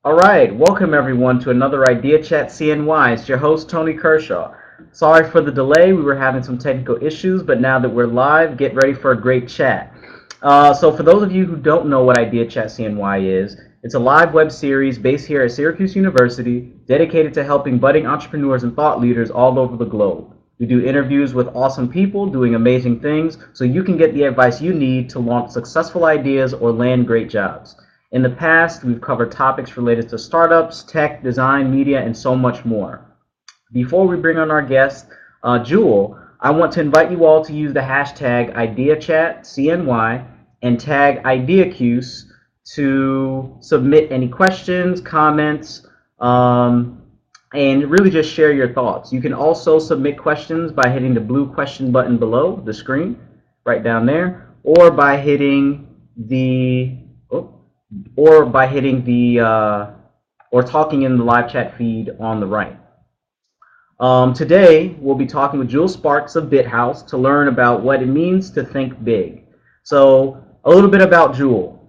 All right, welcome everyone to another IDEAChatCNY. It's your host, Tony Kershaw. Sorry for the delay, we were having some technical issues, but now that we're live, get ready for a great chat. So for those of you who don't know what IDEAChatCNY is, it's a live web series based here at Syracuse University dedicated to helping budding entrepreneurs and thought leaders all over the globe. We do interviews with awesome people doing amazing things so you can get the advice you need to launch successful ideas or land great jobs. In the past, we've covered topics related to startups, tech, design, media, and so much more. Before we bring on our guest, Jewell, I want to invite you all to use the hashtag IDEAChatCNY and tag IDEACUSE to submit any questions, comments, and really just share your thoughts. You can also submit questions by hitting the blue question button below the screen, right down there, or by hitting the or talking in the live chat feed on the right. Today, we'll be talking with Jewell Sparks of BiTHouse to learn about what it means to think big. So, a little bit about Jewell.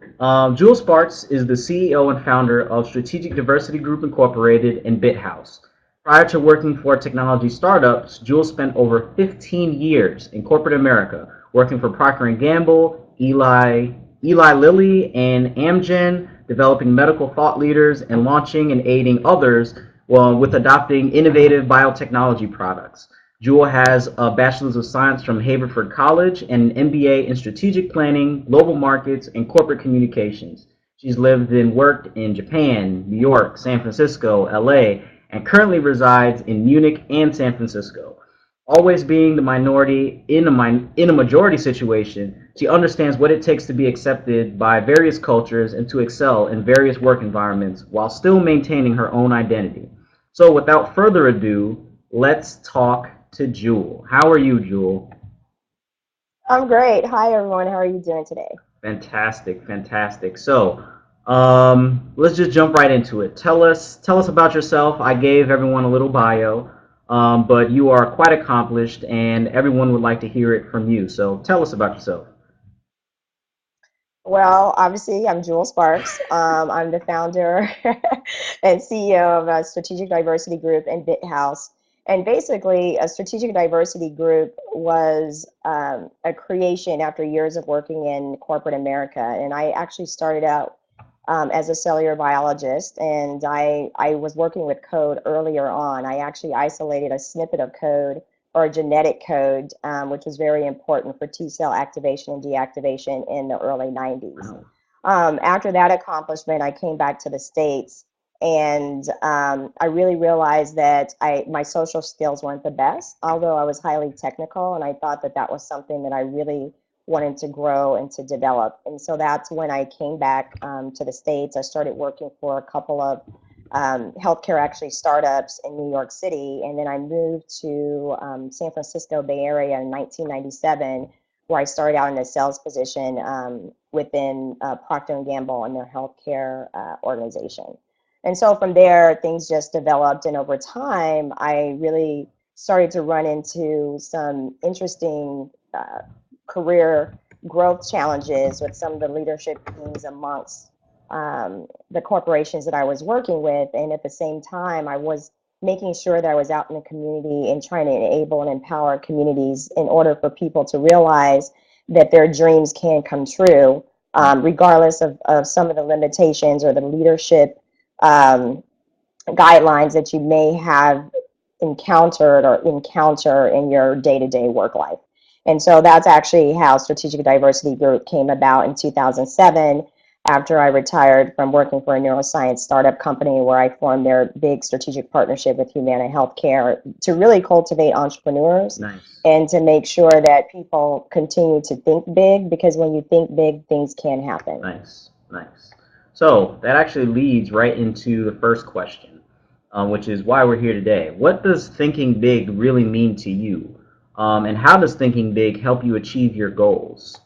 Jewell Sparks is the CEO and founder of Strategic Diversity Group Incorporated and BiTHouse. Prior to working for technology startups, Jewell spent over 15 years in corporate America, working for Procter & Gamble, Eli Lilly, and Amgen, developing medical thought leaders and launching and aiding others with adopting innovative biotechnology products. Jewell has a Bachelor's of Science from Haverford College and an MBA in Strategic Planning, Global Markets, and Corporate Communications. She's lived and worked in Japan, New York, San Francisco, LA, and currently resides in Munich and San Francisco. Always being the minority in a majority situation, she understands what it takes to be accepted by various cultures and to excel in various work environments while still maintaining her own identity. So without further ado, let's talk to Jewell. How are you, Jewell? I'm great. Hi, everyone. How are you doing today? Fantastic, fantastic. So, let's just jump right into it. Tell us about yourself. I gave everyone a little bio, but you are quite accomplished, and everyone would like to hear it from you. So, tell us about yourself. Well, obviously, I'm Jewell Sparks. I'm the founder and CEO of a Strategic Diversity Group in BiTHouse. And basically, a Strategic Diversity Group was a creation after years of working in corporate America. And I actually started out as a cellular biologist, and I was working with code earlier on. I actually isolated a snippet of code or a genetic code, which was very important for T cell activation and deactivation in the early 90s. Wow. After that accomplishment, I came back to the States, and I really realized that my social skills weren't the best, although I was highly technical, and I thought that that was something that I really wanted to grow and to develop. And so that's when I came back to the States. I started working for a couple of healthcare actually startups in New York City, and then I moved to San Francisco Bay Area in 1997, where I started out in a sales position within Procter & Gamble and their healthcare organization. And so from there, things just developed, and over time, I really started to run into some interesting career growth challenges with some of the leadership teams amongst the corporations that I was working with. And at the same time, I was making sure that I was out in the community and trying to enable and empower communities in order for people to realize that their dreams can come true, regardless of some of the limitations or the leadership guidelines that you may have encountered or encounter in your day-to-day work life. And so that's actually how Strategic Diversity Group came about in 2007, after I retired from working for a neuroscience startup company where I formed their big strategic partnership with Humana Healthcare to really cultivate entrepreneurs Nice. and to make sure that people continue to think big, because when you think big, things can happen. Nice, nice. So that actually leads right into the first question, which is why we're here today. What does thinking big really mean to you? And how does thinking big help you achieve your goals?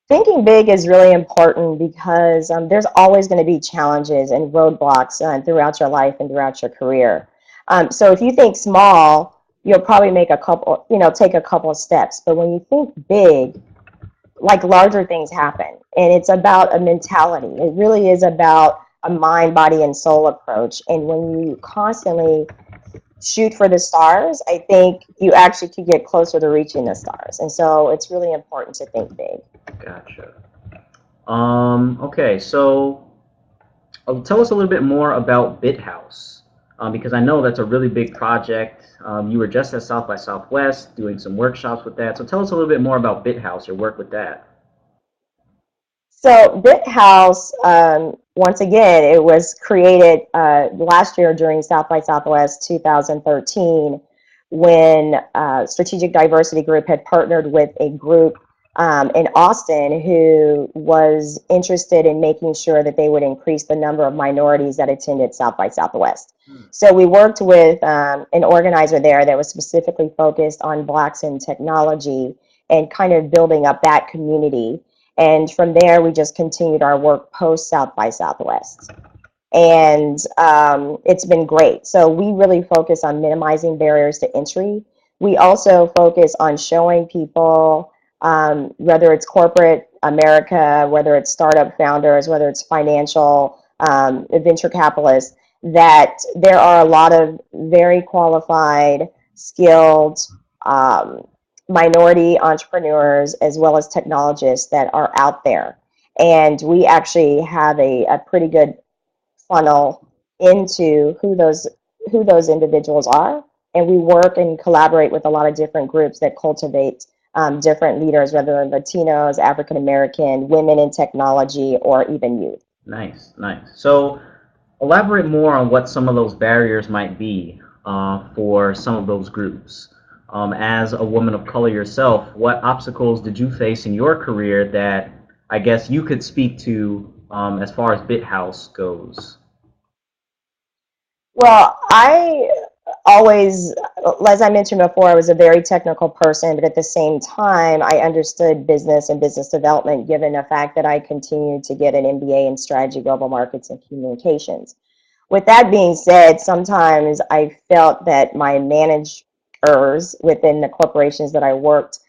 Thinking big is really important because there's always going to be challenges and roadblocks throughout your life and throughout your career. So if you think small, you'll probably make a couple, take a couple of steps. But when you think big, like larger things happen, and it's about a mentality. It really is about a mind, body, and soul approach. And when you constantly shoot for the stars, I think you actually could get closer to reaching the stars. And so it's really important to think big. Gotcha. Okay, so tell us a little bit more about BiTHouse, because I know that's a really big project. You were just at South by Southwest doing some workshops with that. So tell us a little bit more about BiTHouse, your work with that. So BiTHouse, once again, it was created last year during South by Southwest 2013 when Strategic Diversity Group had partnered with a group in Austin who was interested in making sure that they would increase the number of minorities that attended South by Southwest. So we worked with an organizer there that was specifically focused on Blacks in technology and kind of building up that community. And from there, we just continued our work post South by Southwest. And it's been great. So we really focus on minimizing barriers to entry. We also focus on showing people, whether it's corporate America, whether it's startup founders, whether it's financial venture capitalists, that there are a lot of very qualified, skilled, um, minority entrepreneurs as well as technologists that are out there. And we actually have a pretty good funnel into who those individuals are. And we work and collaborate with a lot of different groups that cultivate different leaders, whether they're Latinos, African American, women in technology, or even youth. Nice, nice. So elaborate more on what some of those barriers might be for some of those groups. As a woman of color yourself, what obstacles did you face in your career that I guess you could speak to as far as BiTHouse goes? Well, I always, as I mentioned before, I was a very technical person, but at the same time, I understood business and business development given the fact that I continued to get an MBA in strategy, global markets, and communications. With that being said, sometimes I felt that my managers within the corporations that I worked,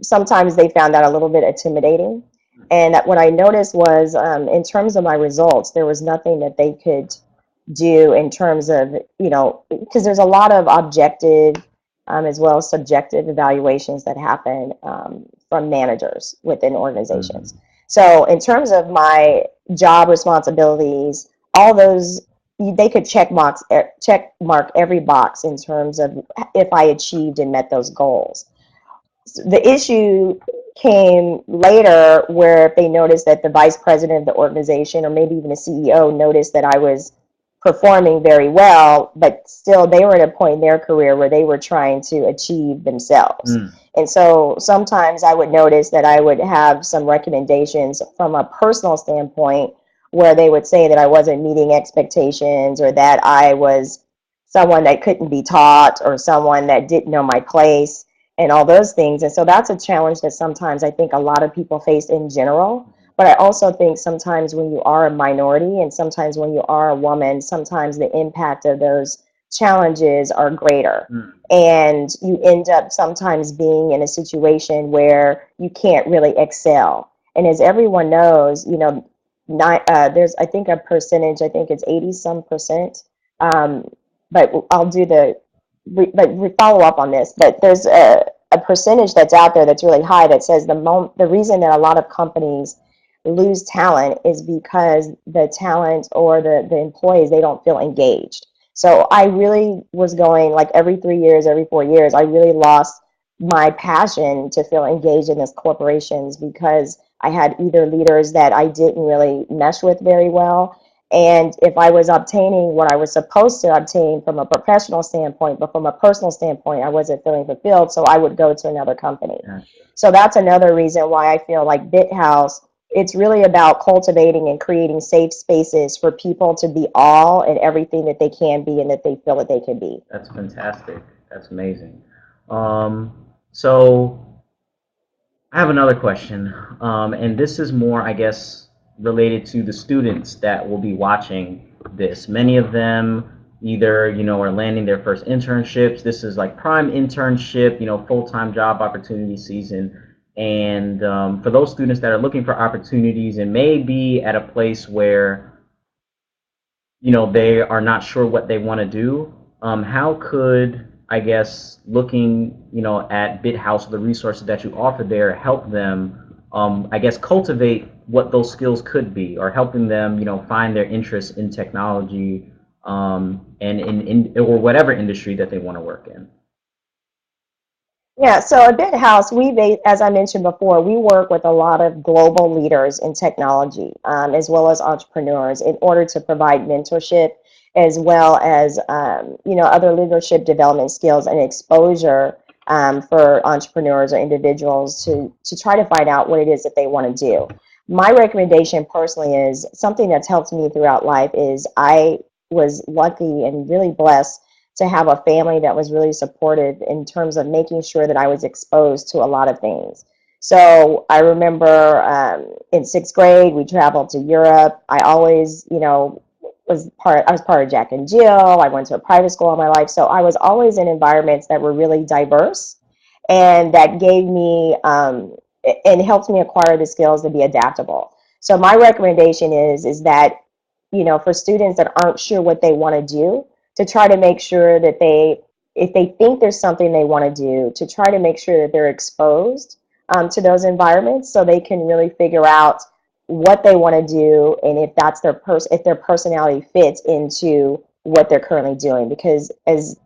sometimes they found that a little bit intimidating. And that what I noticed was, in terms of my results, there was nothing that they could do in terms of, because there's a lot of objective as well as subjective evaluations that happen from managers within organizations. Mhm. So in terms of my job responsibilities, all those they could check mark every box in terms of if I achieved and met those goals. The issue came later where if they noticed that the vice president of the organization or maybe even the CEO noticed that I was performing very well, but still they were at a point in their career where they were trying to achieve themselves. Mm. And so sometimes I would notice that I would have some recommendations from a personal standpoint where they would say that I wasn't meeting expectations or that I was someone that couldn't be taught or someone that didn't know my place and all those things. And so that's a challenge that sometimes I think a lot of people face in general. But I also think sometimes when you are a minority and sometimes when you are a woman, sometimes the impact of those challenges are greater. Mm. And you end up sometimes being in a situation where you can't really excel. And as everyone knows, there's, I think, a percentage, I think it's 80 some percent. Um, but I'll do but we follow up on this. But there's a percentage that's out there that's really high that says the reason that a lot of companies lose talent is because the talent or the employees, they don't feel engaged. So I really was going like every 3 years, every 4 years, I really lost my passion to feel engaged in these corporations because I had either leaders that I didn't really mesh with very well. And if I was obtaining what I was supposed to obtain from a professional standpoint, but from a personal standpoint, I wasn't feeling fulfilled, so I would go to another company. Gotcha. So that's another reason why I feel like BiTHouse, it's really about cultivating and creating safe spaces for people to be all and everything that they can be and that they feel that they can be. That's fantastic. That's amazing. So I have another question, and this is more, I guess, related to the students that will be watching this. Many of them either, are landing their first internships. This is like prime internship, full-time job opportunity season. And for those students that are looking for opportunities and may be at a place where they are not sure what they want to do. How could, I guess, looking, at BiTHouse, the resources that you offer there, help them, I guess, cultivate what those skills could be, or helping them, find their interest in technology, and in or whatever industry that they want to work in. Yeah, so at BitHouse, as I mentioned before, we work with a lot of global leaders in technology, as well as entrepreneurs, in order to provide mentorship, as well as other leadership development skills and exposure for entrepreneurs or individuals to try to find out what it is that they want to do. My recommendation personally is something that's helped me throughout life is I was lucky and really blessed to have a family that was really supportive in terms of making sure that I was exposed to a lot of things. So I remember in sixth grade, we traveled to Europe. I always, I was part of Jack and Jill. I went to a private school all my life. So I was always in environments that were really diverse and that gave me and helped me acquire the skills to be adaptable. So my recommendation is that, for students that aren't sure what they want to do, to try to make sure that if they think there's something they want to do, to try to make sure that they're exposed to those environments so they can really figure out what they want to do and if that's if their personality fits into what they're currently doing. Because as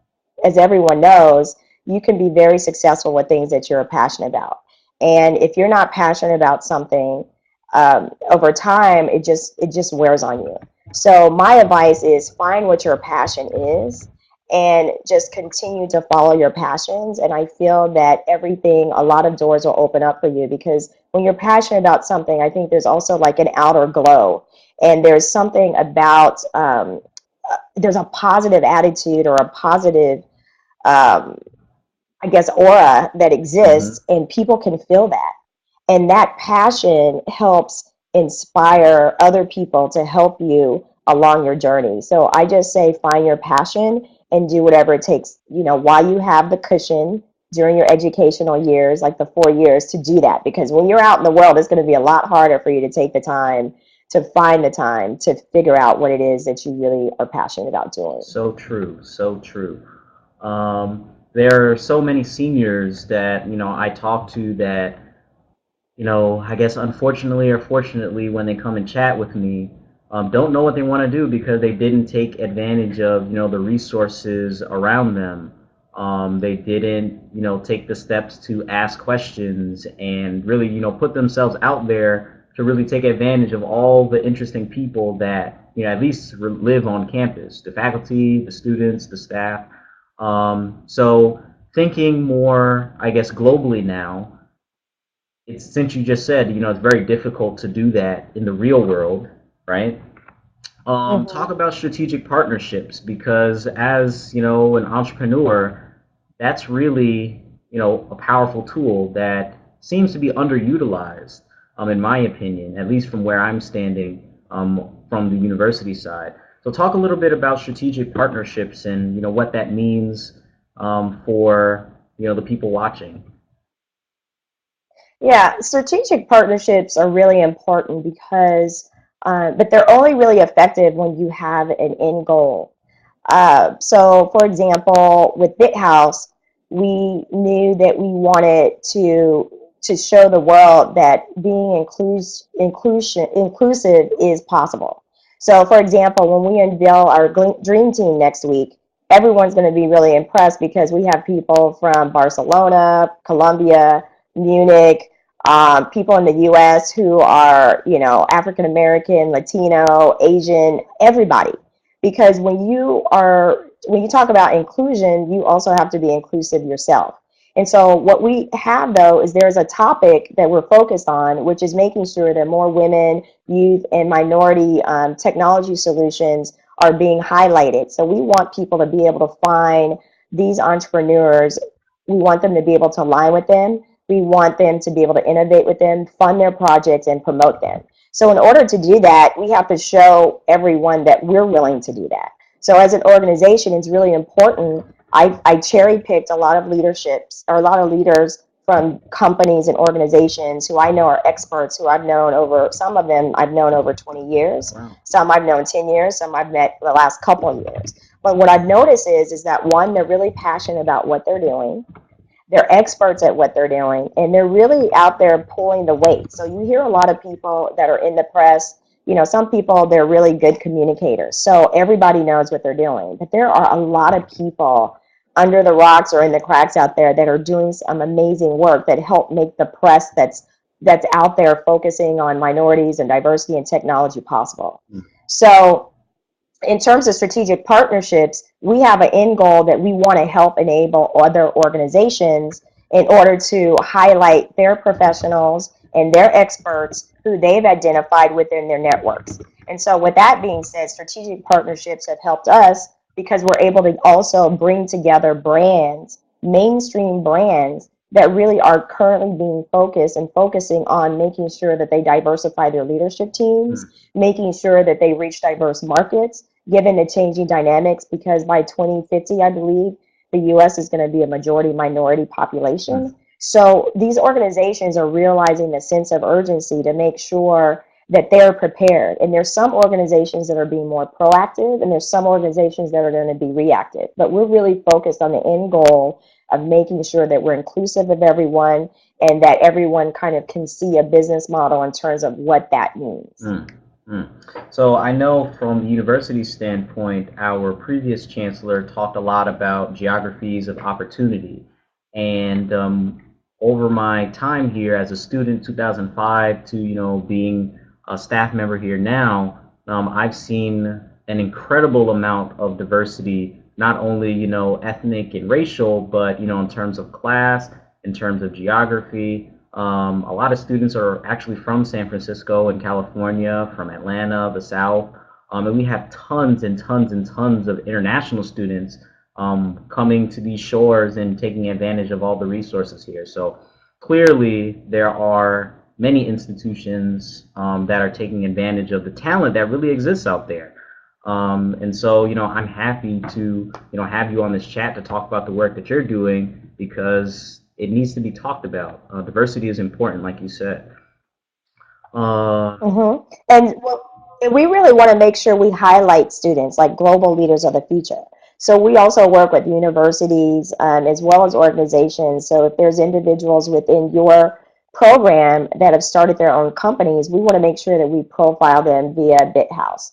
everyone knows, you can be very successful with things that you're passionate about. And if you're not passionate about something, over time, it just wears on you. So my advice is find what your passion is and just continue to follow your passions. And I feel that a lot of doors will open up for you because when you're passionate about something, I think there's also like an outer glow. And there's something about, there's a positive attitude or a positive, um, I guess, aura that Hmm. exists, and people can feel that. And that passion helps inspire other people to help you along your journey. So I just say find your passion and do whatever it takes, while you have the cushion during your educational years, like the 4 years, to do that. Because when you're out in the world, it's going to be a lot harder for you to take the time to find the time to figure out what it is that you really are passionate about doing. So true, so true. There are so many seniors that I talk to that I guess unfortunately or fortunately, when they come and chat with me, don't know what they want to do because they didn't take advantage of, the resources around them. They didn't, take the steps to ask questions and really, put themselves out there to really take advantage of all the interesting people that, at least live on campus, the faculty, the students, the staff. So thinking more, I guess, globally now, it's since you just said, it's very difficult to do that in the real world, right? Talk Mhm. about strategic partnerships because as an entrepreneur, that's really a powerful tool that seems to be underutilized, in my opinion, at least from where I'm standing, from the university side. So talk a little bit about strategic partnerships and what that means, for the people watching. Yeah, strategic partnerships are really important because, but they're only really effective when you have an end goal. So, for example, with BitHouse, we knew that we wanted to show the world that being inclusive is possible. So, for example, when we unveil our dream team next week, everyone's going to be really impressed because we have people from Barcelona, Colombia, Munich, people in the U.S. who are, African American, Latino, Asian, everybody. Because when you talk about inclusion, you also have to be inclusive yourself. And so what we have though is there's a topic that we're focused on, which is making sure that more women, youth, and minority technology solutions are being highlighted. So we want people to be able to find these entrepreneurs. We want them to be able to align with them. We want them to be able to innovate with them, fund their projects, and promote them. So in order to do that, we have to show everyone that we're willing to do that. So as an organization, it's really important. I cherry picked a lot of leaderships or a lot of leaders from companies and organizations who I know are experts, who I've known over, some of them I've known over 20 years, Wow. some I've known 10 years, some I've met the last couple of years. But what I've noticed is that one, they're really passionate about what they're doing. They're experts at what they're doing, and they're really out there pulling the weight. So you hear a lot of people that are in the press, some people, they're really good communicators. So everybody knows what they're doing. But there are a lot of people under the rocks or in the cracks out there that are doing some amazing work that help make the press that's out there focusing on minorities and diversity and technology possible. Mm. So in terms of strategic partnerships, we have an end goal that we want to help enable other organizations in order to highlight their professionals and their experts who they've identified within their networks. And so with that being said, strategic partnerships have helped us because we're able to also bring together brands, mainstream brands that really are currently being focused and focusing on making sure that they diversify their leadership teams, making sure that they reach diverse markets, given the changing dynamics, because by 2050, I believe, the US is going to be a majority minority population. So these organizations are realizing the sense of urgency to make sure that they're prepared. And there's some organizations that are being more proactive, and there's some organizations that are going to be reactive. But we're really focused on the end goal of making sure that we're inclusive of everyone and that everyone kind of can see a business model in terms of what that means. Mm. Mm. So I know from the university standpoint, our previous chancellor talked a lot about geographies of opportunity. And over my time here as a student, 2005 to being a staff member here now, I've seen an incredible amount of diversity, not only ethnic and racial, but in terms of class, in terms of geography. A lot of students are actually from San Francisco and California, from Atlanta, the South, and we have tons and tons and tons of international students coming to these shores and taking advantage of all the resources here. So clearly, there are many institutions that are taking advantage of the talent that really exists out there. And so, I'm happy to, have you on this chat to talk about the work that you're doing, because it needs to be talked about. Diversity is important, like you said. And we really want to make sure we highlight students like global leaders of the future. So we also work with universities as well as organizations. So if there's individuals within your program that have started their own companies, we want to make sure that we profile them via BiTHouse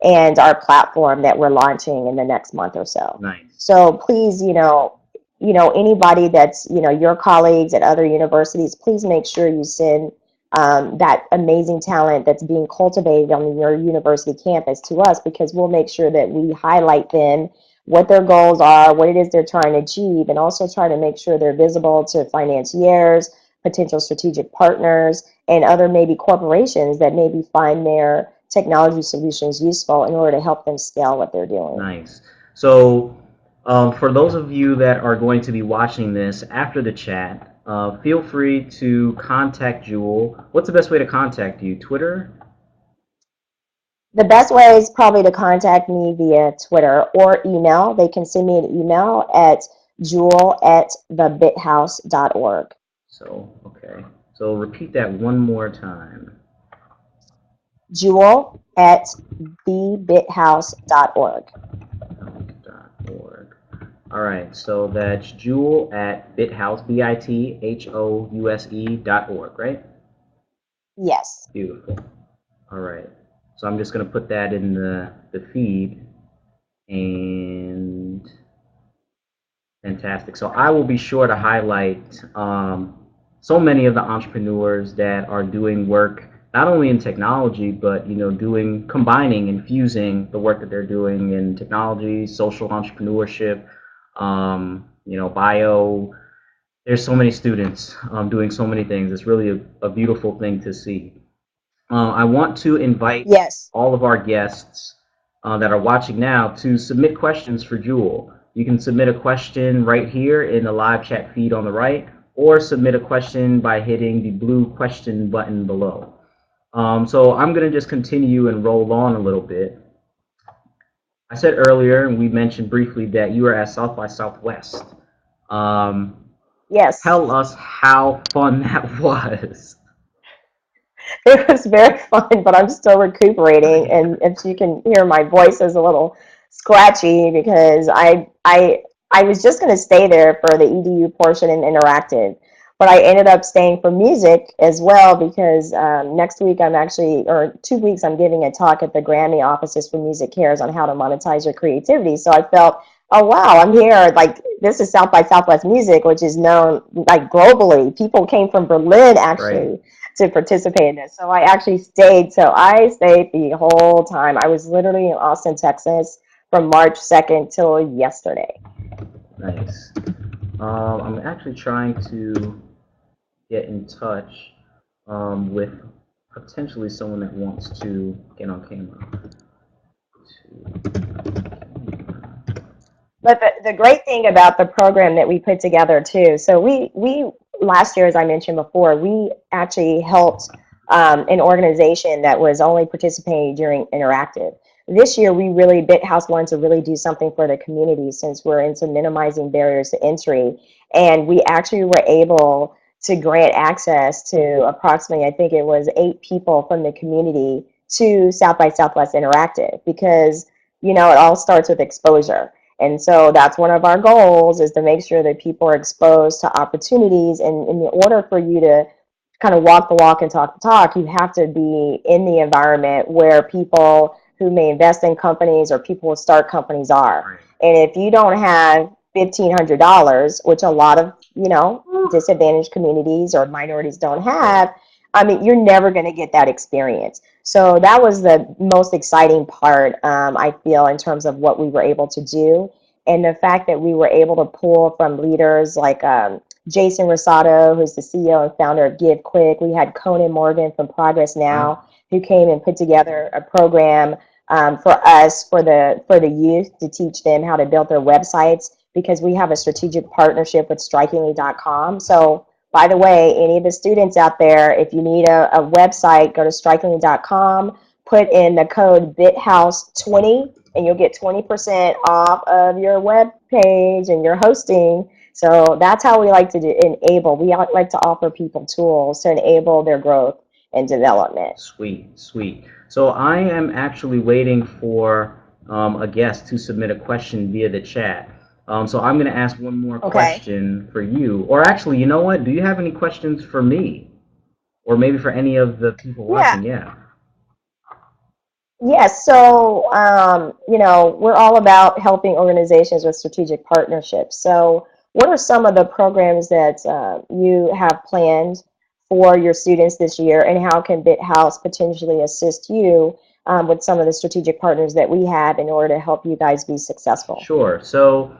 and our platform that we're launching in the next month or so. Nice. So please, anybody that's, your colleagues at other universities, please make sure you send that amazing talent that's being cultivated on your university campus to us, because we'll make sure that we highlight them, what their goals are, what it is they're trying to achieve, and also try to make sure they're visible to financiers, potential strategic partners, and other maybe corporations that maybe find their technology solutions useful in order to help them scale what they're doing. Nice. So for those of you that are going to be watching this after the chat, feel free to contact Jewell. What's the best way to contact you? Twitter? The best way is probably to contact me via Twitter or email. They can send me an email at jewell@thebithouse.org. So, okay. So repeat that one more time. Jewell@thebithouse.org. .org. All right, so that's Jewell at BiTHouse, BiTHouse.org, right? Yes. Beautiful. All right. So I'm just going to put that in the feed. And fantastic. So I will be sure to highlight so many of the entrepreneurs that are doing work not only in technology, but combining and fusing the work that they're doing in technology, social entrepreneurship, bio. There's so many students doing so many things. It's really a beautiful thing to see. I want to invite all of our guests that are watching now to submit questions for Jewell. You can submit a question right here in the live chat feed on the right, or submit a question by hitting the blue question button below. So I'm going to just continue and roll on a little bit. I said earlier, and we mentioned briefly, that you are at South by Southwest. Yes. Tell us how fun that was. It was very fun, but I'm still recuperating, and if you can hear, my voice is a little scratchy because I was just going to stay there for the EDU portion and interactive, but I ended up staying for music as well because next week I'm actually, or 2 weeks, I'm giving a talk at the Grammy offices for Music Cares on how to monetize your creativity. So I felt, oh wow, I'm here. Like, this is South by Southwest Music, which is known like globally. People came from Berlin Right. actually to participate in this. So I actually stayed. So I stayed the whole time. I was literally in Austin, Texas from March 2nd till yesterday. Nice. I'm actually trying to get in touch with potentially someone that wants to get on camera. But the great thing about the program that we put together too, so we last year, as I mentioned before, we actually helped an organization that was only participating during interactive. This year, we really, BiTHouse wanted to really do something for the community since we're into minimizing barriers to entry. And we actually were able to grant access to approximately, I think it was 8 people from the community to South by Southwest Interactive because, it all starts with exposure. And so that's one of our goals, is to make sure that people are exposed to opportunities. And in order for you to kind of walk the walk and talk the talk, you have to be in the environment where people who may invest in companies or people who start companies are. Right. And if you don't have $1,500, which a lot of, disadvantaged communities or minorities don't Right. have, I mean, you're never going to get that experience. So that was the most exciting part, I feel, in terms of what we were able to do. And the fact that we were able to pull from leaders like Jason Rosado, who's the CEO and founder of Give Quick. We had Conan Morgan from Progress Yeah. Now, who came and put together a program for us, for the youth, to teach them how to build their websites, because we have a strategic partnership with strikingly.com. So by the way, any of the students out there, if you need a website, go to strikingly.com, put in the code BiTHouse20, and you'll get 20% off of your web page and your hosting. So that's how we like to enable. We like to offer people tools to enable their growth and development. Sweet, sweet. So I am actually waiting for a guest to submit a question via the chat. So I'm going to ask one more Okay. question for you. Or actually, you know what? Do you have any questions for me? Or maybe for any of the people Yeah. watching? Yeah. Yes, so we're all about helping organizations with strategic partnerships. So, what are some of the programs that you have planned for your students this year, and how can BitHouse potentially assist you with some of the strategic partners that we have in order to help you guys be successful? Sure. So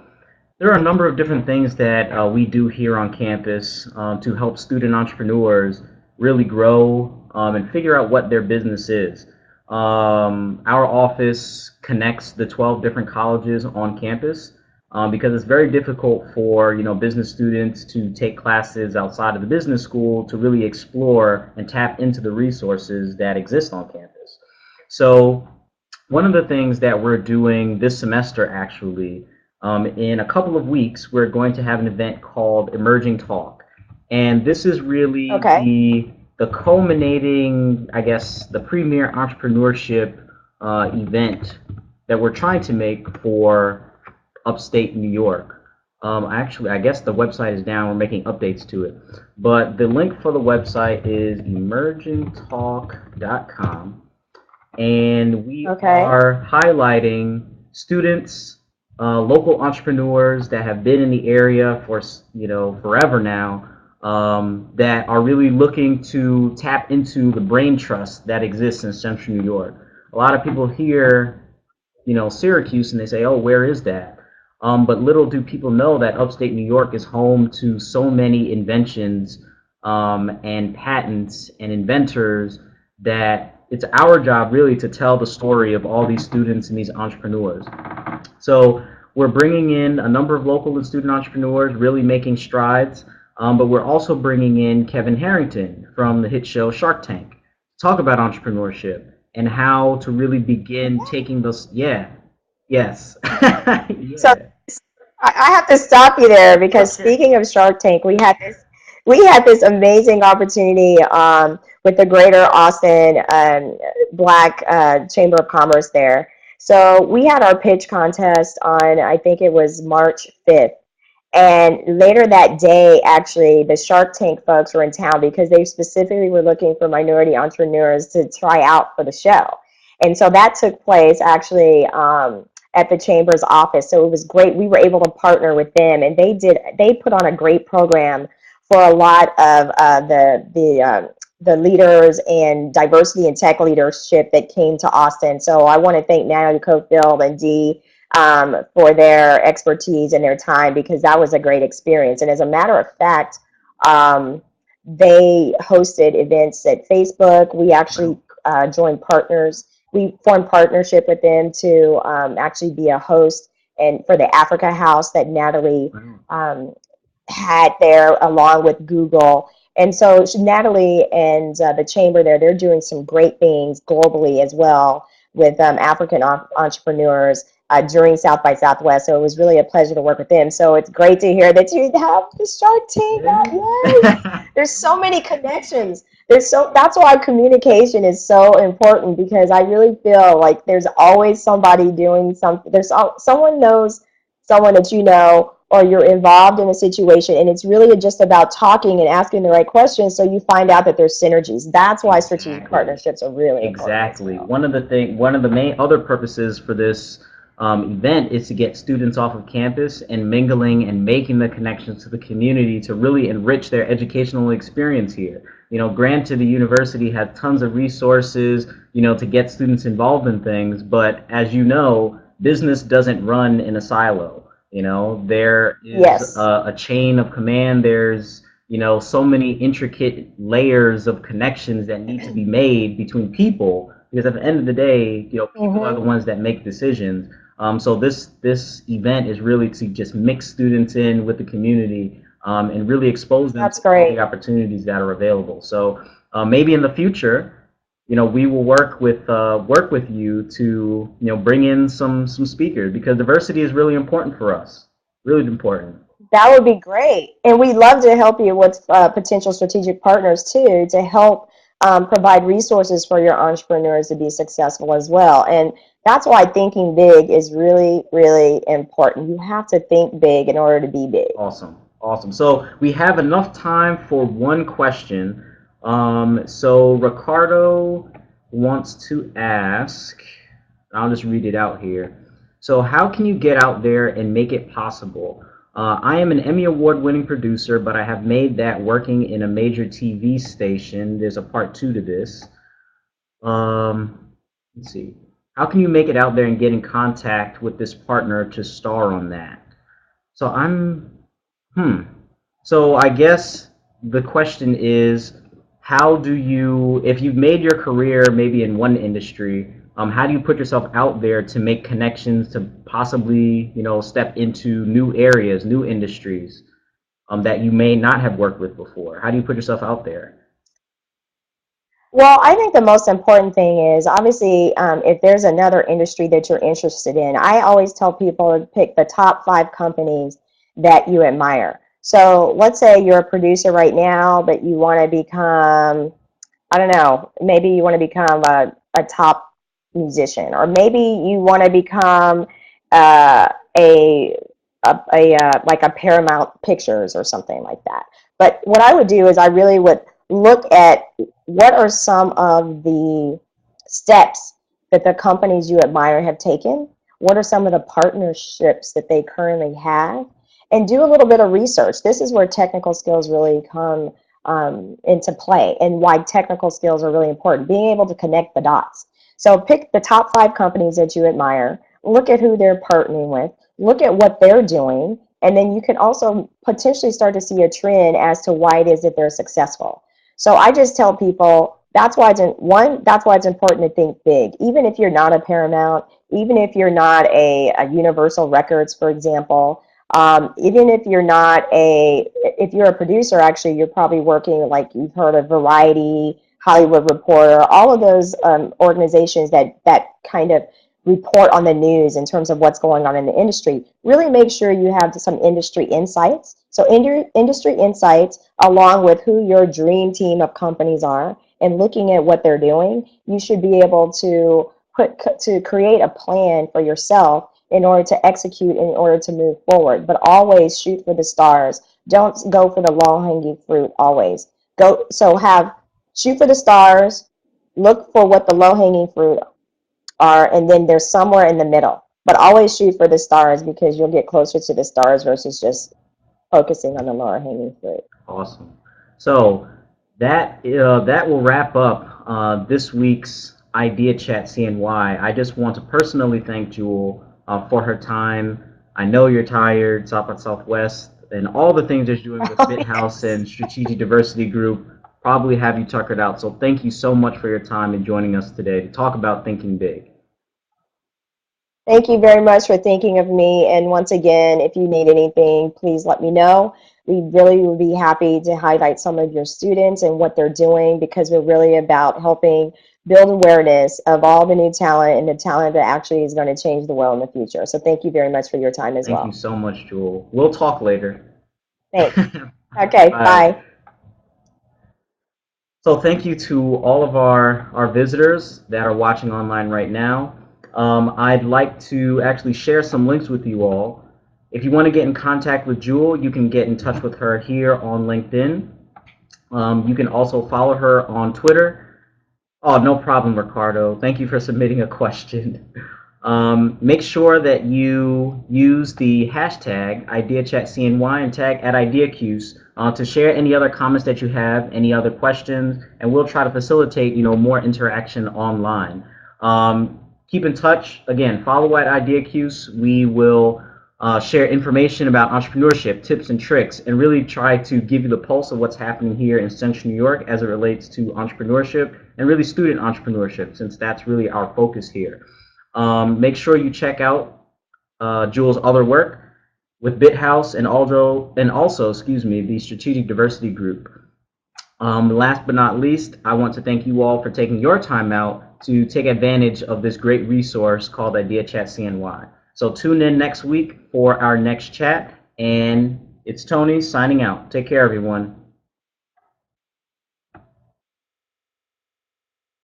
there are a number of different things that we do here on campus to help student entrepreneurs really grow and figure out what their business is. Our office connects the 12 different colleges on campus because it's very difficult for business students to take classes outside of the business school to really explore and tap into the resources that exist on campus. So one of the things that we're doing this semester, actually, in a couple of weeks, we're going to have an event called Emerging Talk. And this is really Okay. the culminating, I guess, the premier entrepreneurship event that we're trying to make for upstate New York. Actually, I guess the website is down. We're making updates to it. But the link for the website is emergingtalk.com, and we Okay. are highlighting students, local entrepreneurs that have been in the area for forever now, that are really looking to tap into the brain trust that exists in Central New York. A lot of people hear Syracuse and they say, "Oh, where is that?" But little do people know that upstate New York is home to so many inventions and patents and inventors that it's our job really to tell the story of all these students and these entrepreneurs. So we're bringing in a number of local and student entrepreneurs, really making strides. But we're also bringing in Kevin Harrington from the hit show Shark Tank to talk about entrepreneurship and how to really begin taking those. Yeah, yes, So yeah. I have to stop you there because Okay. speaking of Shark Tank, we had this amazing opportunity with the Greater Austin Black Chamber of Commerce there. So we had our pitch contest on, I think it was March 5th. And later that day, actually, the Shark Tank folks were in town because they specifically were looking for minority entrepreneurs to try out for the show. And so that took place actually at the chamber's office. So it was great. We were able to partner with them, and they put on a great program for a lot of the leaders and diversity and tech leadership that came to Austin. So I want to thank Natalie Cofield and Dee for their expertise and their time because that was a great experience. And as a matter of fact, um, they hosted events at Facebook. We actually Wow. joined partners. We formed partnership with them to actually be a host and for the Africa House that Natalie Wow. um, had there along with Google. And so Natalie and the chamber there, they're doing some great things globally as well with African entrepreneurs during South by Southwest. So it was really a pleasure to work with them. So it's great to hear that you have the Shark Tank. Yes, Yeah. there's so many connections. That's why communication is so important because I really feel like there's always somebody doing something. Someone knows someone that you know or you're involved in a situation and it's really just about talking and asking the right questions so you find out that there's synergies. That's why strategic Exactly. partnerships are really important as Exactly. well. One of the main other purposes for this event is to get students off of campus and mingling and making the connections to the community to really enrich their educational experience here. You know, granted, the university has tons of resources, you know, to get students involved in things, but as you know, business doesn't run in a silo. You know, there is Yes. a chain of command. There's, you know, so many intricate layers of connections that need to be made between people because at the end of the day, you know, people are the Mm-hmm. ones that make decisions. So this event is really to just mix students in with the community and really expose them That's to all the great. opportunities that are available. So maybe in the future, you know, we will work with you to, you know, bring in some speakers because diversity is really important for us. Really important. That would be great. And we'd love to help you with potential strategic partners too to help provide resources for your entrepreneurs to be successful as well. And that's why thinking big is really, really important. You have to think big in order to be big. Awesome. Awesome. So we have enough time for one question. So Ricardo wants to ask, I'll just read it out here. So how can you get out there and make it possible? I am an Emmy Award winning producer, but I have made that working in a major TV station. There's a part two to this. Let's see. How can you make it out there and get in contact with this partner to star on that? So hmm. So I guess the question is, how do you, if you've made your career maybe in one industry, how do you put yourself out there to make connections to possibly, you know, step into new areas, new industries, that you may not have worked with before? How do you put yourself out there? Well, I think the most important thing is obviously if there's another industry that you're interested in, I always tell people to pick the top 5 companies that you admire. So let's say you're a producer right now, but you want to become, I don't know, maybe you want to become a top musician, or maybe you want to become uh, a, like a Paramount Pictures or something like that. But what I would do is I really would look at what are some of the steps that the companies you admire have taken? What are some of the partnerships that they currently have? And do a little bit of research. This is where technical skills really come into play and why technical skills are really important. Being able to connect the dots. So pick the top 5 companies that you admire, look at who they're partnering with, look at what they're doing, and then you can also potentially start to see a trend as to why it is that they're successful. So I just tell people that's why it's important to think big. Even if you're not a Paramount, even if you're not a Universal Records, for example, even if you're not if you're a producer, actually, you're probably working like you've heard of Variety, Hollywood Reporter, all of those organizations that kind of report on the news in terms of what's going on in the industry. Really make sure you have some industry insights. So industry insights along with who your dream team of companies are and looking at what they're doing, you should be able to create a plan for yourself in order to execute, in order to move forward. But always shoot for the stars. Don't go for the low-hanging fruit always. Shoot for the stars, look for what the low-hanging fruit are, and then there's somewhere in the middle. But always shoot for the stars because you'll get closer to the stars versus just focusing on the lower hanging fruit. Awesome. So that will wrap up this week's Idea Chat CNY. I just want to personally thank Jewell for her time. I know you're tired, South by Southwest, and all the things that you're doing with Oh, BiTHouse yes. and Strategic Diversity Group probably have you tuckered out. So thank you so much for your time and joining us today to talk about thinking big. Thank you very much for thinking of me. And once again, if you need anything, please let me know. We really would be happy to highlight some of your students and what they're doing because we're really about helping build awareness of all the new talent and the talent that actually is going to change the world in the future. So thank you very much for your time as Thank you well. so much, Jewell. We'll talk later. Thanks. Okay, Bye. bye. So thank you to all of our visitors that are watching online right now. I'd like to actually share some links with you all. If you want to get in contact with Jewell, you can get in touch with her here on LinkedIn. You can also follow her on Twitter. Oh, no problem, Ricardo. Thank you for submitting a question. Make sure that you use the hashtag IDEAChatCNY and tag at IDEACUSE to share any other comments that you have, any other questions, and we'll try to facilitate, more interaction online. Keep in touch. Again, follow at IDEACUSE. We will share information about entrepreneurship, tips and tricks, and really try to give you the pulse of what's happening here in Central New York as it relates to entrepreneurship and really student entrepreneurship, since that's really our focus here. Make sure you check out Jewell's other work with BiTHouse and also, the Strategic Diversity Group. Last but not least, I want to thank you all for taking your time out to take advantage of this great resource called IDEAChatCNY. So tune in next week for our next chat, and it's Tony signing out. Take care, everyone.